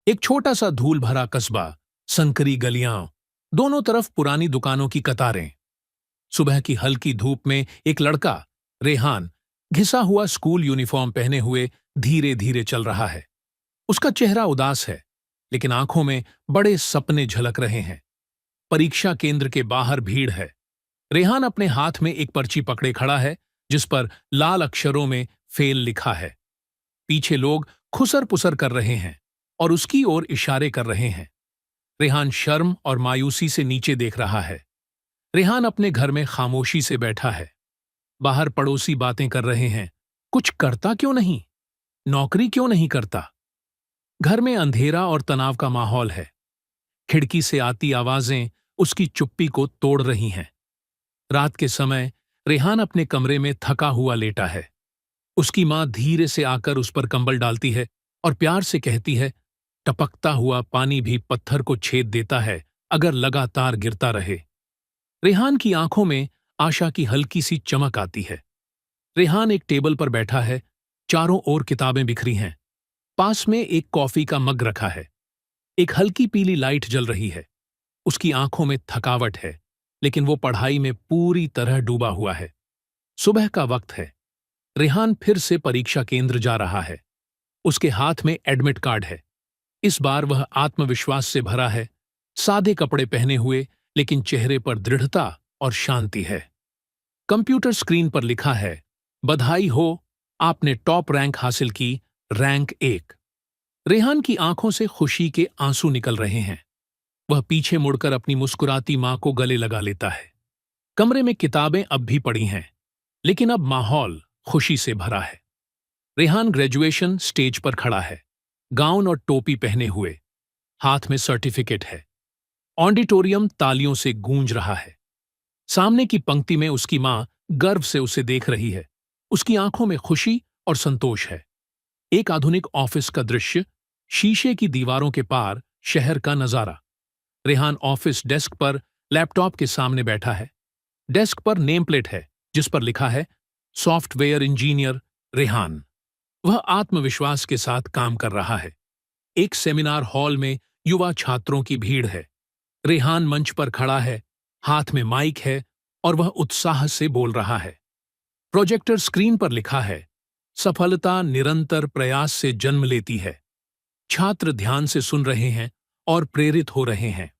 एक छोटा सा धूल भरा कस्बा, संकरी गलियां, दोनों तरफ पुरानी दुकानों की कतारें। सुबह की हल्की धूप में एक लड़का, रेहान, घिसा हुआ स्कूल यूनिफॉर्म पहने हुए धीरे धीरे चल रहा है। उसका चेहरा उदास है, लेकिन आंखों में बड़े सपने झलक रहे हैं। परीक्षा केंद्र के बाहर भीड़ है। रेहान अपने हाथ में एक पर्ची पकड़े खड़ा है, जिस पर लाल अक्षरों में फेल लिखा है। पीछे लोग खुसर पुसर कर रहे हैं और उसकी ओर इशारे कर रहे हैं। रेहान शर्म और मायूसी से नीचे देख रहा है। रेहान अपने घर में खामोशी से बैठा है। बाहर पड़ोसी बातें कर रहे हैं। कुछ करता क्यों नहीं? नौकरी क्यों नहीं करता? घर में अंधेरा और तनाव का माहौल है। खिड़की से आती आवाजें उसकी चुप्पी को तोड़ रही हैं। रात के समय रेहान अपने कमरे में थका हुआ लेटा है। उसकी मां धीरे से आकर उस पर कंबल डालती है और प्यार से कहती है, टपकता हुआ पानी भी पत्थर को छेद देता है अगर लगातार गिरता रहे। रेहान की आंखों में आशा की हल्की सी चमक आती है। रेहान एक टेबल पर बैठा है। चारों ओर किताबें बिखरी हैं। पास में एक कॉफी का मग रखा है। एक हल्की पीली लाइट जल रही है। उसकी आंखों में थकावट है, लेकिन वो पढ़ाई में पूरी तरह डूबा हुआ है। सुबह का वक्त है। रेहान फिर से परीक्षा केंद्र जा रहा है। उसके हाथ में एडमिट कार्ड है। इस बार वह आत्मविश्वास से भरा है। सादे कपड़े पहने हुए, लेकिन चेहरे पर दृढ़ता और शांति है। कंप्यूटर स्क्रीन पर लिखा है, बधाई हो, आपने टॉप रैंक हासिल की, रैंक 1। रेहान की आंखों से खुशी के आंसू निकल रहे हैं। वह पीछे मुड़कर अपनी मुस्कुराती मां को गले लगा लेता है। कमरे में किताबें अब भी पड़ी हैं, लेकिन अब माहौल खुशी से भरा है। रेहान ग्रेजुएशन स्टेज पर खड़ा है, गाउन और टोपी पहने हुए। हाथ में सर्टिफिकेट है। ऑडिटोरियम तालियों से गूंज रहा है। सामने की पंक्ति में उसकी मां गर्व से उसे देख रही है। उसकी आंखों में खुशी और संतोष है। एक आधुनिक ऑफिस का दृश्य, शीशे की दीवारों के पार शहर का नजारा। रेहान ऑफिस डेस्क पर लैपटॉप के सामने बैठा है। डेस्क पर नेम प्लेट है, जिस पर लिखा है, सॉफ्टवेयर इंजीनियर रेहान। वह आत्मविश्वास के साथ काम कर रहा है। एक सेमिनार हॉल में युवा छात्रों की भीड़ है। रेहान मंच पर खड़ा है, हाथ में माइक है और वह उत्साह से बोल रहा है। प्रोजेक्टर स्क्रीन पर लिखा है, सफलता निरंतर प्रयास से जन्म लेती है। छात्र ध्यान से सुन रहे हैं और प्रेरित हो रहे हैं।